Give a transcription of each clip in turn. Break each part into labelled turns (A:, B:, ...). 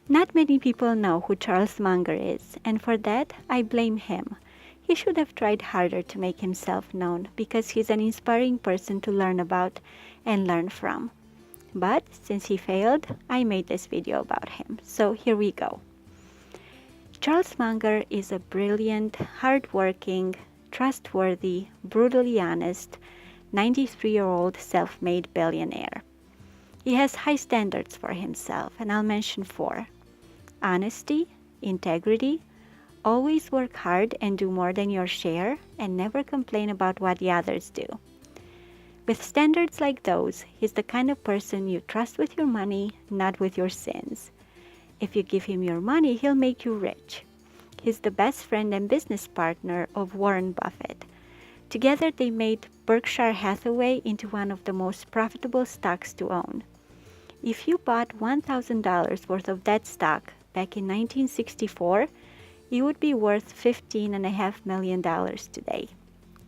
A: Not many people know who Charles Munger is, and for that I blame him. He should have tried harder to make himself known because he's an inspiring person to learn about and learn from. But since he failed, I made this video about him. So here we go. Charles Munger is a brilliant, hardworking, trustworthy, brutally honest, 93-year-old self-made billionaire. He has high standards for himself, and I'll mention four. Honesty, integrity, always work hard and do more than your share, and never complain about what the others do. With standards like those, he's the kind of person you trust with your money, not with your sins. If you give him your money, he'll make you rich. He's the best friend and business partner of Warren Buffett. Together they made Berkshire Hathaway into one of the most profitable stocks to own. If you bought $1,000 worth of that stock back in 1964, it would be worth $15.5 million today.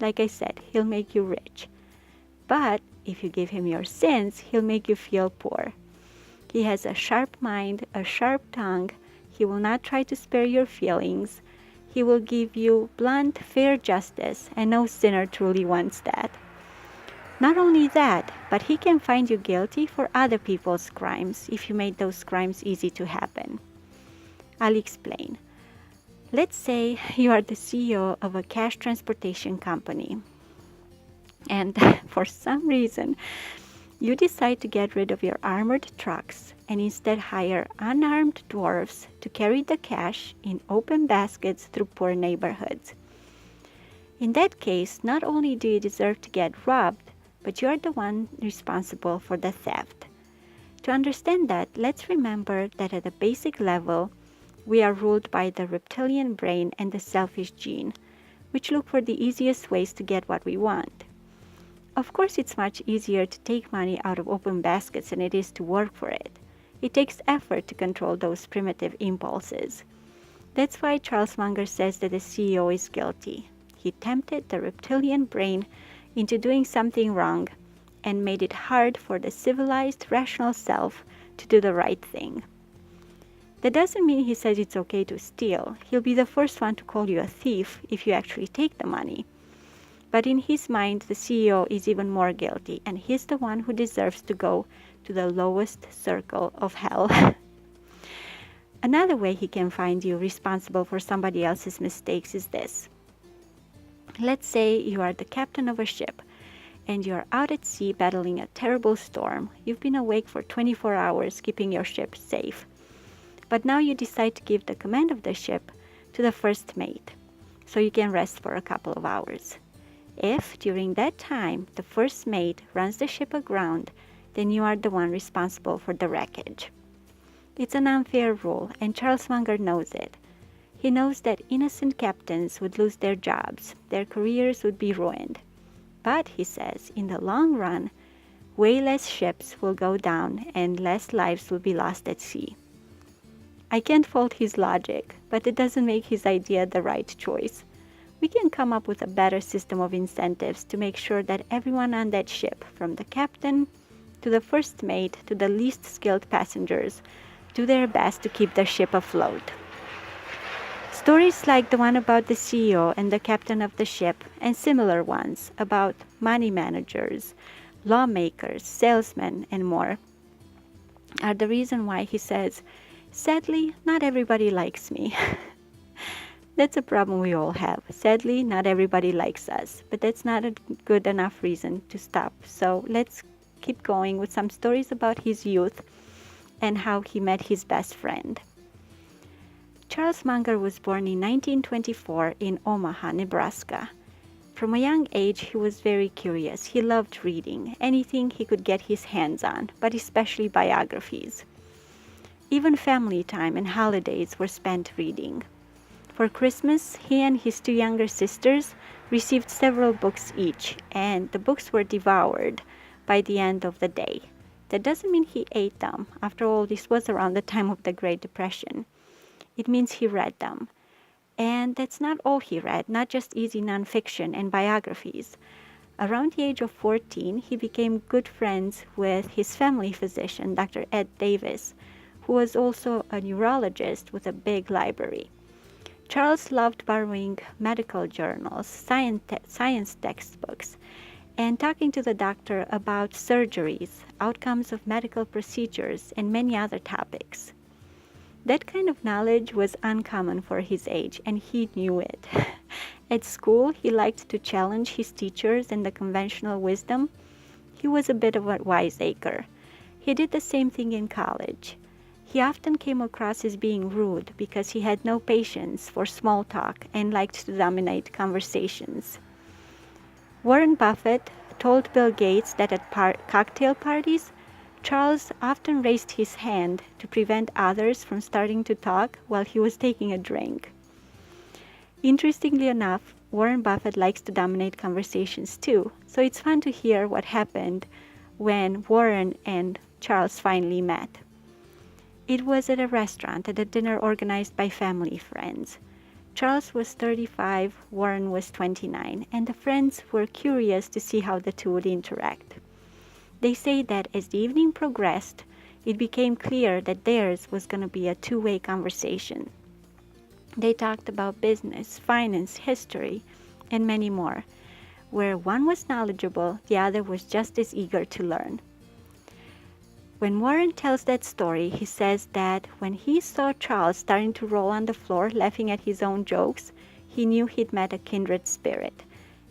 A: Like I said, he'll make you rich. But if you give him your sins, he'll make you feel poor. He has a sharp mind, a sharp tongue. He will not try to spare your feelings. He will give you blunt, fair justice, and no sinner truly wants that. Not only that, but he can find you guilty for other people's crimes if you made those crimes easy to happen. I'll explain. Let's say you are the CEO of a cash transportation company, and for some reason, you decide to get rid of your armored trucks and instead hire unarmed dwarfs to carry the cash in open baskets through poor neighborhoods. In that case, not only do you deserve to get robbed, but you are the one responsible for the theft. To understand that, let's remember that at a basic level, we are ruled by the reptilian brain and the selfish gene, which look for the easiest ways to get what we want. Of course, it's much easier to take money out of open baskets than it is to work for it. It takes effort to control those primitive impulses. That's why Charles Munger says that the CEO is guilty. He tempted the reptilian brain into doing something wrong and made it hard for the civilized, rational self to do the right thing. That doesn't mean he says it's okay to steal. He'll be the first one to call you a thief if you actually take the money. But in his mind, the CEO is even more guilty, and he's the one who deserves to go to the lowest circle of hell. Another way he can find you responsible for somebody else's mistakes is this. Let's say you are the captain of a ship, and you're out at sea battling a terrible storm. You've been awake for 24 hours keeping your ship safe. But now you decide to give the command of the ship to the first mate, so you can rest for a couple of hours. If, during that time, the first mate runs the ship aground, then you are the one responsible for the wreckage. It's an unfair rule, and Charles Munger knows it. He knows that innocent captains would lose their jobs, their careers would be ruined. But, he says, in the long run, way less ships will go down and less lives will be lost at sea. I can't fault his logic, but it doesn't make his idea the right choice. We can come up with a better system of incentives to make sure that everyone on that ship, from the captain to the first mate to the least skilled passengers, do their best to keep the ship afloat. Stories like the one about the CEO and the captain of the ship, and similar ones about money managers, lawmakers, salesmen, and more, are the reason why he says, sadly, not everybody likes me. That's a problem we all have. Sadly, not everybody likes us, but that's not a good enough reason to stop. So let's keep going with some stories about his youth and how he met his best friend. Charles Munger was born in 1924 in Omaha, Nebraska. From a young age, he was very curious. He loved reading, anything he could get his hands on, but especially biographies. Even family time and holidays were spent reading. For Christmas, he and his two younger sisters received several books each, and the books were devoured by the end of the day. That doesn't mean he ate them. After all, this was around the time of the Great Depression. It means he read them. And that's not all he read, not just easy nonfiction and biographies. Around the age of 14, he became good friends with his family physician, Dr. Ed Davis, who was also a neurologist with a big library. Charles loved borrowing medical journals, science textbooks, and talking to the doctor about surgeries, outcomes of medical procedures, and many other topics. That kind of knowledge was uncommon for his age, and he knew it. At school, he liked to challenge his teachers and the conventional wisdom. He was a bit of a wiseacre. He did the same thing in college. He often came across as being rude because he had no patience for small talk and liked to dominate conversations. Warren Buffett told Bill Gates that at cocktail parties, Charles often raised his hand to prevent others from starting to talk while he was taking a drink. Interestingly enough, Warren Buffett likes to dominate conversations too, so it's fun to hear what happened when Warren and Charles finally met. It was at a restaurant at a dinner organized by family friends. Charles was 35, Warren was 29, and the friends were curious to see how the two would interact. They say that as the evening progressed, it became clear that theirs was going to be a two-way conversation. They talked about business, finance, history, and many more. Where one was knowledgeable, the other was just as eager to learn. When Warren tells that story, he says that when he saw Charles starting to roll on the floor laughing at his own jokes, he knew he'd met a kindred spirit.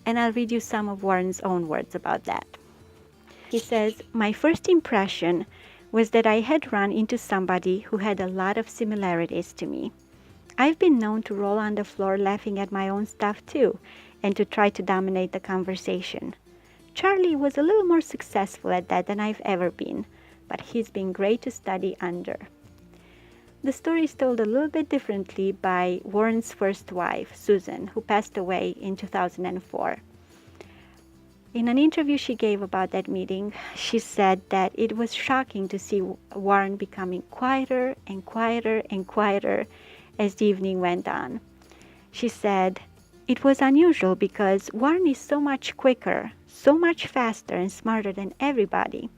A: And I'll read you some of Warren's own words about that. He says, "My first impression was that I had run into somebody who had a lot of similarities to me. I've been known to roll on the floor laughing at my own stuff too, and to try to dominate the conversation. Charlie was a little more successful at that than I've ever been, but he's been great to study under." The story is told a little bit differently by Warren's first wife, Susan, who passed away in 2004. In an interview she gave about that meeting, she said that it was shocking to see Warren becoming quieter and quieter and quieter as the evening went on. She said, "It was unusual because Warren is so much quicker, so much faster and smarter than everybody.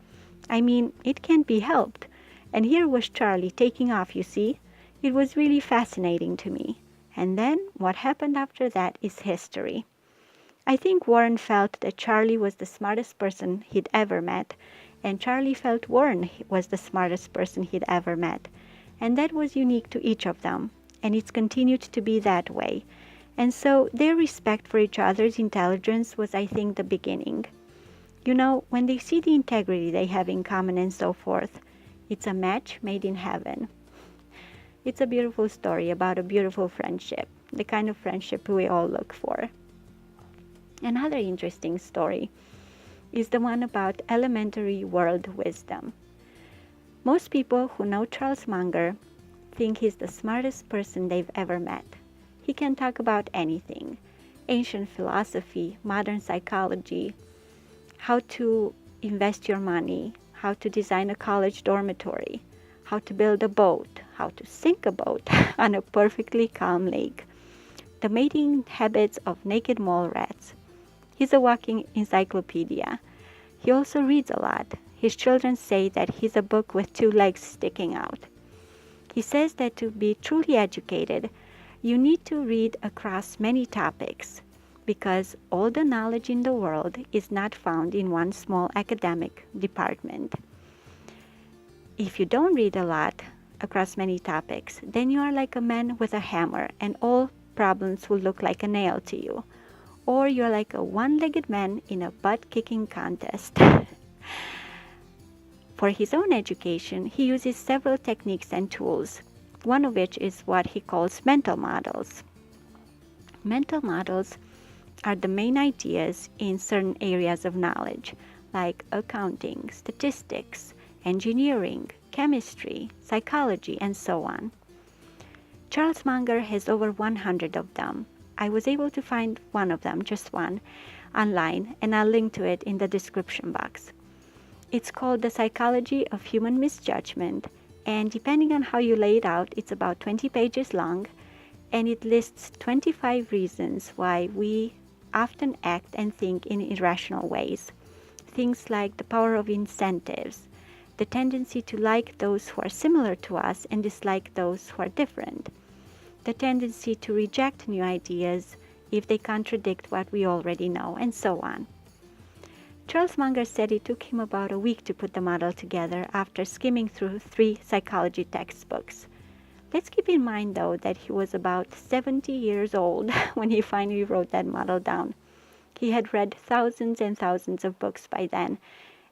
A: I mean, it can't be helped. And here was Charlie taking off, you see. It was really fascinating to me. And then what happened after that is history." I think Warren felt that Charlie was the smartest person he'd ever met, and Charlie felt Warren was the smartest person he'd ever met. And that was unique to each of them, and it's continued to be that way. And so their respect for each other's intelligence was, I think, the beginning. You know, when they see the integrity they have in common and so forth, it's a match made in heaven. It's a beautiful story about a beautiful friendship, the kind of friendship we all look for. Another interesting story is the one about elementary world wisdom. Most people who know Charles Munger think he's the smartest person they've ever met. He can talk about anything: ancient philosophy, modern psychology, how to invest your money, how to design a college dormitory, how to build a boat, how to sink a boat on a perfectly calm lake, the mating habits of naked mole rats. He's a walking encyclopedia. He also reads a lot. His children say that he's a book with two legs sticking out. He says that to be truly educated, you need to read across many topics, because all the knowledge in the world is not found in one small academic department. If you don't read a lot across many topics, then you are like a man with a hammer and all problems will look like a nail to you. Or you're like a one-legged man in a butt-kicking contest. For his own education, he uses several techniques and tools, one of which is what he calls mental models. Mental models are the main ideas in certain areas of knowledge, like accounting, statistics, engineering, chemistry, psychology, and so on. Charles Munger has over 100 of them. I was able to find one of them, just one, online, and I'll link to it in the description box. It's called The Psychology of Human Misjudgment, and depending on how you lay it out, it's about 20 pages long, and it lists 25 reasons why we often act and think in irrational ways. Things like the power of incentives, the tendency to like those who are similar to us and dislike those who are different, the tendency to reject new ideas if they contradict what we already know, and so on. Charles Munger said it took him about a week to put the model together after skimming through 3 psychology textbooks. Let's keep in mind, though, that he was about 70 years old when he finally wrote that model down. He had read thousands and thousands of books by then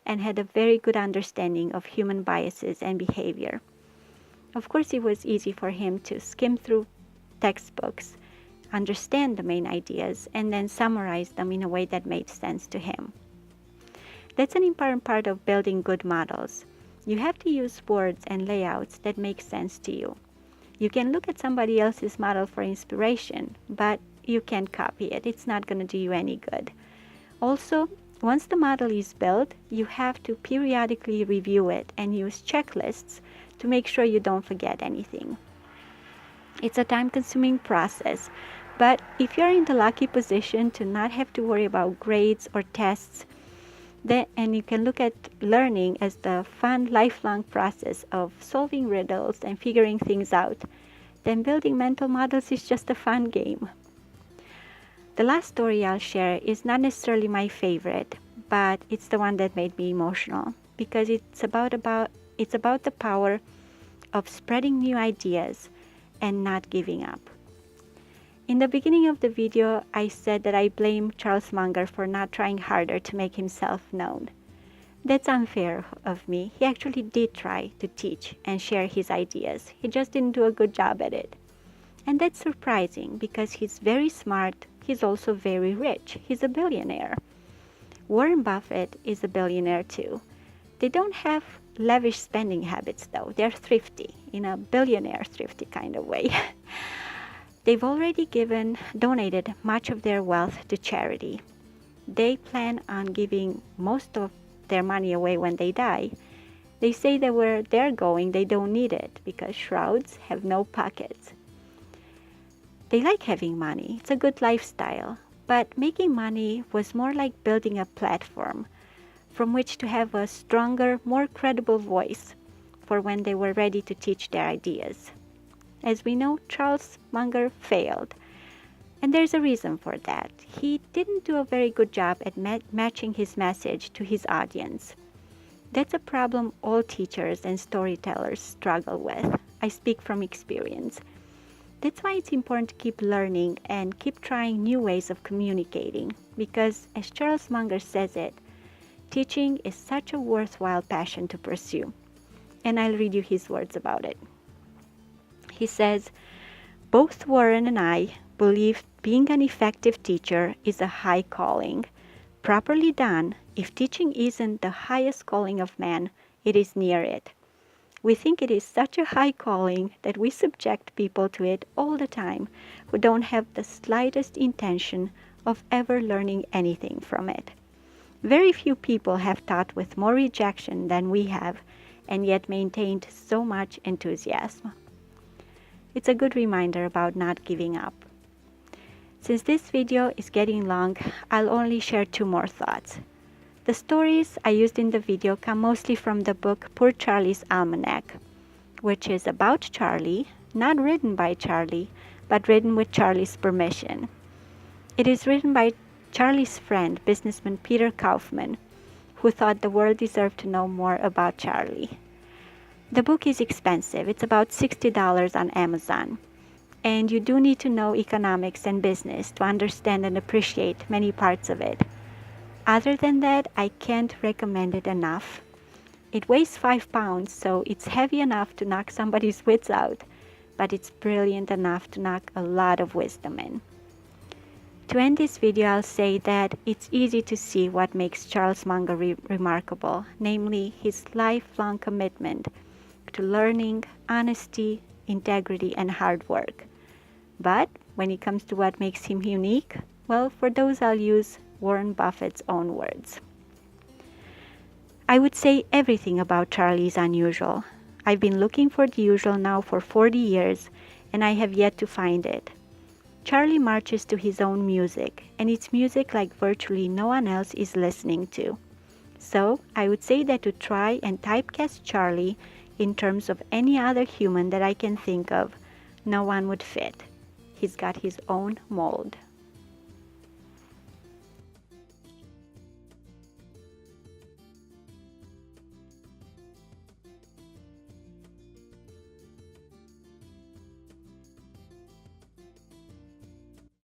A: and had a very good understanding of human biases and behavior. Of course, it was easy for him to skim through textbooks, understand the main ideas, and then summarize them in a way that made sense to him. That's an important part of building good models. You have to use words and layouts that make sense to you. You can look at somebody else's model for inspiration, but you can't copy it. It's not going to do you any good. Also, once the model is built, you have to periodically review it and use checklists to make sure you don't forget anything. It's a time-consuming process, but if you're in the lucky position to not have to worry about grades or tests, and you can look at learning as the fun, lifelong process of solving riddles and figuring things out, then building mental models is just a fun game. The last story I'll share is not necessarily my favorite, but it's the one that made me emotional because it's about the power of spreading new ideas and not giving up. In the beginning of the video, I said that I blame Charles Munger for not trying harder to make himself known. That's unfair of me. He actually did try to teach and share his ideas. He just didn't do a good job at it. And that's surprising because he's very smart. He's also very rich. He's a billionaire. Warren Buffett is a billionaire too. They don't have lavish spending habits though. They're thrifty, in a billionaire thrifty kind of way. They've already donated much of their wealth to charity. They plan on giving most of their money away when they die. They say that where they're going, they don't need it because shrouds have no pockets. They like having money. It's a good lifestyle. But making money was more like building a platform from which to have a stronger, more credible voice for when they were ready to teach their ideas. As we know, Charles Munger failed. And there's a reason for that. He didn't do a very good job at matching his message to his audience. That's a problem all teachers and storytellers struggle with. I speak from experience. That's why it's important to keep learning and keep trying new ways of communicating. Because, as Charles Munger says it, teaching is such a worthwhile passion to pursue. And I'll read you his words about it. He says, "Both Warren and I believe being an effective teacher is a high calling. Properly done, if teaching isn't the highest calling of man, it is near it. We think it is such a high calling that we subject people to it all the time who don't have the slightest intention of ever learning anything from it. Very few people have taught with more rejection than we have, and yet maintained so much enthusiasm." It's a good reminder about not giving up. Since this video is getting long, I'll only share 2 more thoughts. The stories I used in the video come mostly from the book Poor Charlie's Almanack, which is about Charlie, not written by Charlie, but written with Charlie's permission. It is written by Charlie's friend, businessman Peter Kaufman, who thought the world deserved to know more about Charlie. The book is expensive. It's about $60 on Amazon. And you do need to know economics and business to understand and appreciate many parts of it. Other than that, I can't recommend it enough. It weighs 5 pounds, so it's heavy enough to knock somebody's wits out, but it's brilliant enough to knock a lot of wisdom in. To end this video, I'll say that it's easy to see what makes Charles Munger remarkable, namely his lifelong commitment to learning, honesty, integrity, and hard work. But when it comes to what makes him unique, well, for those I'll use Warren Buffett's own words. I would say everything about Charlie is unusual. I've been looking for the usual now for 40 years, and I have yet to find it. Charlie marches to his own music, and it's music like virtually no one else is listening to. So I would say that to try and typecast Charlie in terms of any other human that I can think of, no one would fit. He's got his own mold.